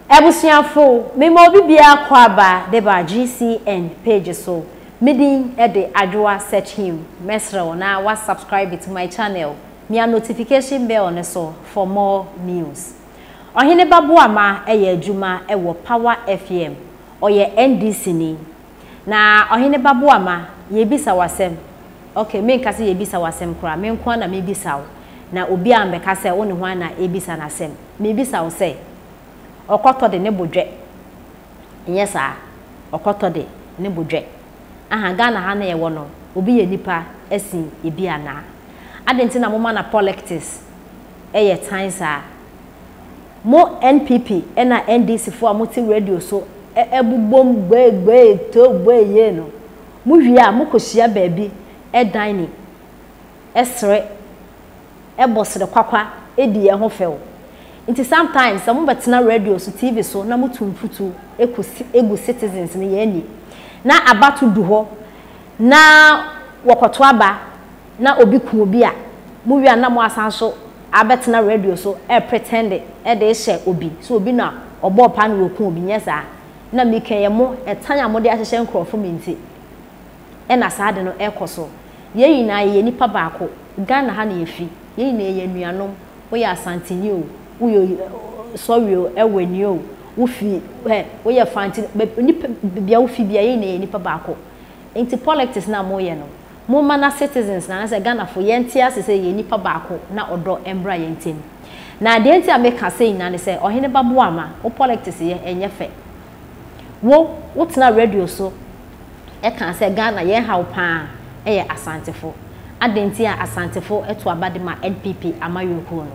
Ebusiafo me mo bibia kwaba de ba GCN page so midin e de Addo search him mesro na wa subscribe to my channel me a notification bell on so for more news. Ohene babu ama eye adwuma e wo Power FM oye NDC ni na ohene babu ama ye bisa wasem okay me nka se ye bisa wasem kra me nko na me bisa wo na obi ambeka se wo ne ho na e bisa na sem me bisa wo se okoto de ne bodwe yes a okoto de ne bodwe aha Ghana ha na ye wo no obi ye nipa asin ebi ana adenti na moma na politics eye tansa mo NPP na NDC fo amoti radio so ebubom gbegbe to gbeye no mu hia mo kosia baabi dan ni esre ebosre kwakwa edi ye ho few nti sometimes some betena radio so TV so na mutumfutu egu citizens ni ye ni na abatu du ho na wokoto aba na obi ku obi a mu wi na mo asan so abetena radio so pretend de she obi so obi na obo pa na woku obi nyesa na mekeye mo etanya mo de ahyehye nkrofo minti na saade no ekoso ye na ye nipa baako Ghana ha na yefi ye na ye nuanom wo ya asantini o wo sorry o eweni o wo fi wo ya fanti nipa bia wo fi bia ye na ye nipa baako enti politics na mo ye no mo mana citizens na say Ghana fo ye ntia se ye nipa baako na odo embra ye ntem na de enti ameka say na ne say ohene babu ama wo politics ye enye fe wo tena radio so e kan say Ghana ye haw pa e asantefo adenti a asantefo eto abade ma NPP amayoko no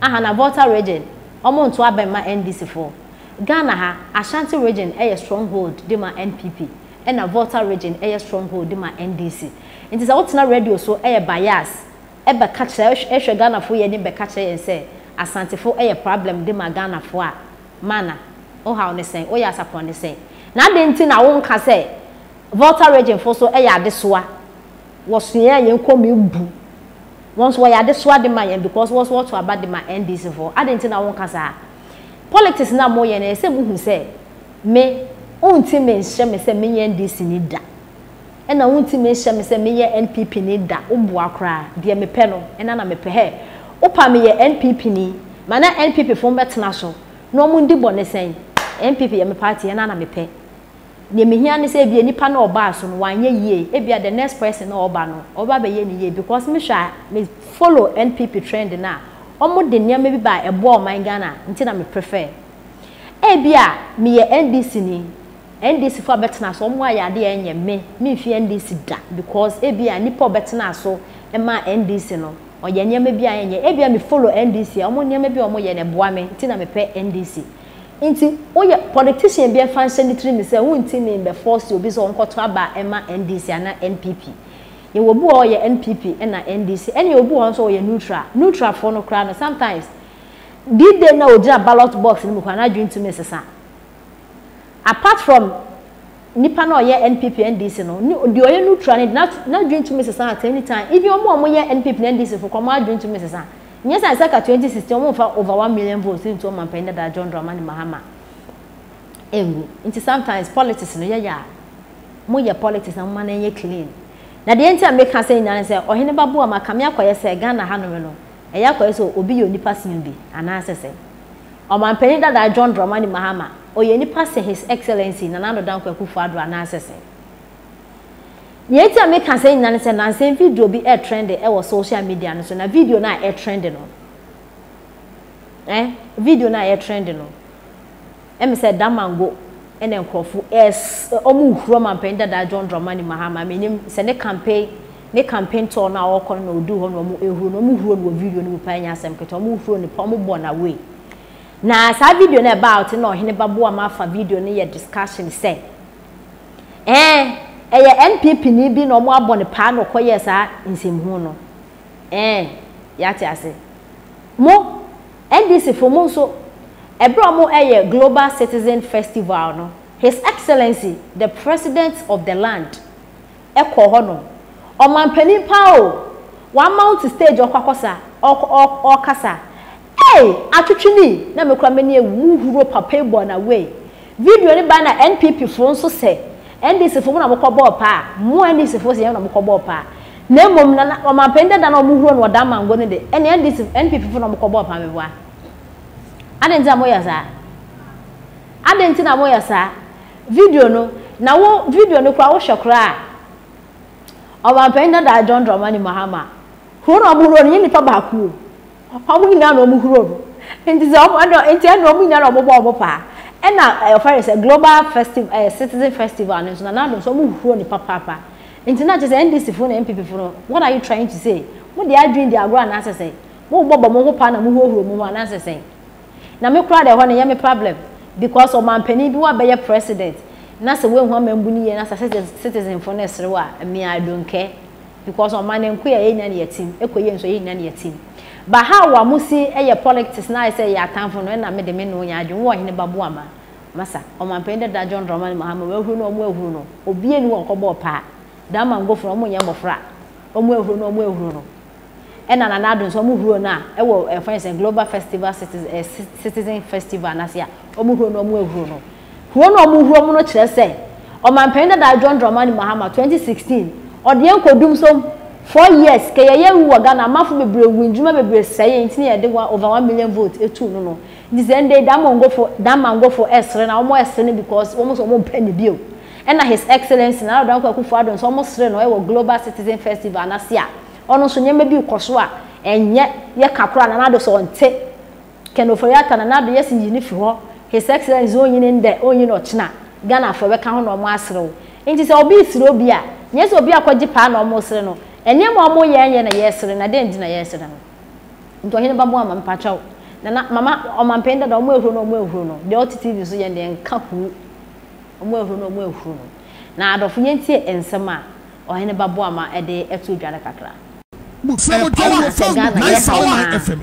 aha na Volta region omo nto abema NDC for Ghana ha Ashanti region stronghold de ma NPP na Volta region stronghold de ma NDC nti sa wotena radio so bias be catch ehwe Ghana fo ye ni be catch ye say asantefo problem de ma Ghana fo a mana o how ne say o ya sapon ne say na adenti na wo nka say Volta region fo so adesoa wo suya ye nkomi bu once we are this de man because was what to about the man NDC for adenti na won kasa politics na mo ye na se muhu se me unti me nhye me se me NDC ni da e na unti me nhye me se me NPP ni da obu akra de me pe no e na me pe he opa me NPP ni mana NPP fo betena so no mu ndi bone sen NPP ye me party e na me pe ne mehia ne se bia nipa na oba so no wanye yie e bia the next person na oba no oba be ye ni yie because me hwa me follow NPP trend na omo de niam bi ba ebo o man Ghana nti na me prefer e bia me ye NDC ni NDC for betena so omo ayade enye me fi NDC da because e bia nipa betena so e ma NDC no oye niam bia enye e bia me follow NDC omo niam bia omo ye ne boa me nti na me pe NDC inti oye politician be function ni trim say wonti me be force obi so onkoto aba ema NDC ana NPP ye wo bu oye NPP na NDC ene obu on so oye neutral for no kra no sometimes did they know oja ballot box ni mu kwa na dwuntu me sesa apart from nipa na oye NPP NDC no di oye neutral ni na dwuntu me sesa at any time if you omo ye NPP NDC for kwa ma dwuntu me sesa yes, I said 2016 over 1 million votes into my pen that John Dramani Mahama. Into sometimes politics no ya mo ya politics na man ye clean. Na the enti make say na say ohene babu ama kamia kwaye say Ghana ha no no. E ya kwaye so obi yo nipa sin bi ana asese. O man pen that John Dramani Mahama o ye nipa say his excellency na nano dan kwaku Addo ana asese. Yeti ameka say na say na say video bi trend social media no so na video na trend no video na trend no em say Damangao ene nkrofo omu huro man penda da John Dramani Mahama menim say ne campaign to na okọ na odu ho no mu ehuro no mu huro no video no pa nya asem keto mu huro ni pa mu bo na way na sa video na about na ohene babo ama fa video ne ye discussion say eye NPP ni bi no mo abone pa no koye sa nsemhu no yati ase mo NDC for mo so ebro mo eye Global Citizen Festival no His Excellency the President of the land ekọ ho no o man pani pa o one mount stage okwakosa okasa hey atwetwini na mekura meni ewu huro papa ebo na we video ni ba na NPP fo nso se NDC fo na mokọbọ pa mu NDC fo se na mokọbọ pa na mom na omampende da na omuhuro no Damangao ne de ene NDC NPP fo na mokọbọ pa mebwa adenti amoya sa adenti na moya sa video no na wo video no kwa wo hwekra omampende da John Dramani Mahama huro omuhuro ni nipa ba ku omu ina no omuhuro enti se omo ando enti ando omu ina no obo pa ena offer global festival citizen festival and so na so mu huro ni papa enti na just NDC fo na MPP fo what are you trying to say mo dey doing the agro na say mo bobo mo pa na mo huro mo na say na me kura de ho na ye me problem because o man pani bi wa be ye president na say we hu amambu ni ye na say citizen fo na sere wa me I don't care because o man enko ye nya na yetim ekoye nso ye nya na yetim ba ha wa musi eye politics na say ya atamfo no na me de me no nya adwo wo hene babu ama masa o man pende da John Dramani Mahama we huru no omo ehuru no obi eni won kobo pa Damangao fo omo nya mofra omo ehuru no ena na nado so omo huru na e wo fancy global festival citizen festival na sia omo huru no omo ehuru no huru no omo huru no kire say o man pende da John Dramani Mahama 2016 ode enkodum so 4 years ke ye wu Ghana mafu bebre winjuma bebre sey ntini ye de over 1 million vote etu no this ende Damangao for esre na omo esre because almost omo penny bio and his excellency na don kwakufu adon so omo sre no e wo global citizen festival na sia ono so nyema bi koso a enye ye kakura na do so nte kenoforiata na do yes yini fi ho his excellency onyin nde onyin ochina Ghana for be ka ho no omo asre wo nti se obi sire obi a nyese obi akwaji pa na omo sre no ene mo mo ye na yesere na den di na yesere no nto hene ba mo ama mpachaw na mama o mampenda da o mo ehuru no de OTTV so ye de nka hu o mo ehuru no na adofo nyentie ensem a o hene ba bo ama e de etu dware kakra FM 979 FM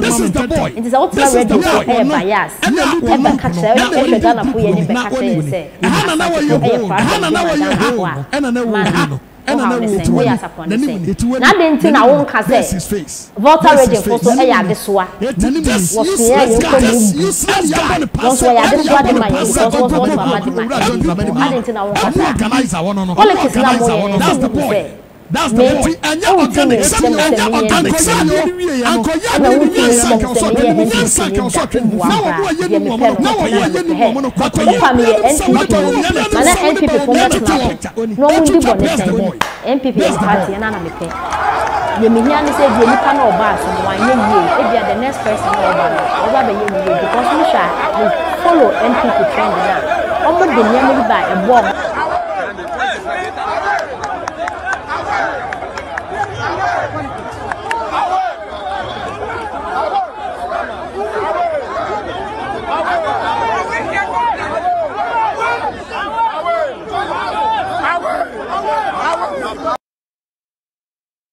This is the boy. It is also radio bias. Na denti na won ka say voter region for so e ya desoa was here you come so ya desoa de man so na denti na won ka say politics na mo that's the point. That's the point. And you organic,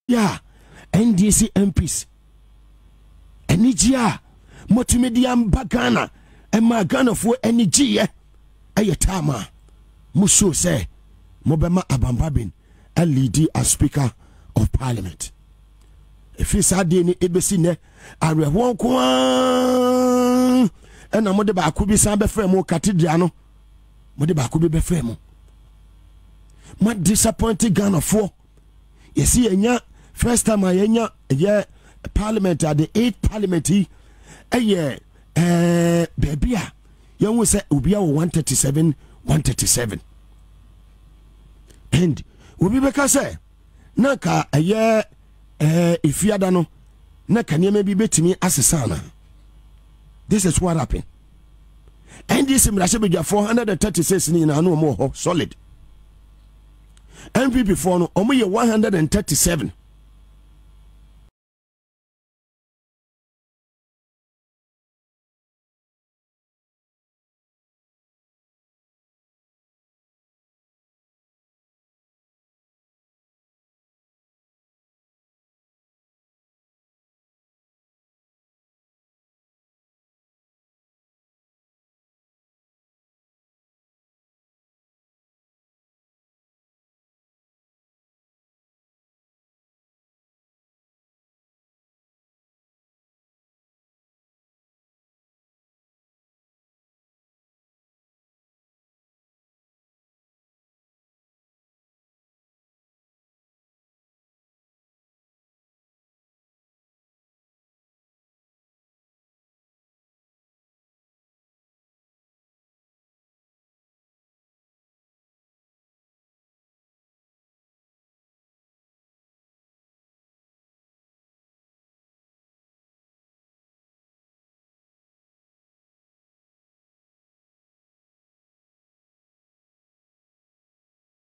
yeah, NDC MPs. Enijia, multimedia bagana, and my gun of energy, ayatama. Musu say, Mobama Abambabin, LED as Speaker of Parliament. If you said any ebesine, I won't go and a modeba could be Sambe Fremo Cathedrano. Modeba could be Fremo. My disappointed gun of 4. You see, first time I Parliament at the 8th Parliament, baby, you will say Ubia 137. And we be say, Naka a year, if you don't Naka maybe bet me as a son. This is what happened. And this is 436 in no more solid. MPP for no, only 137.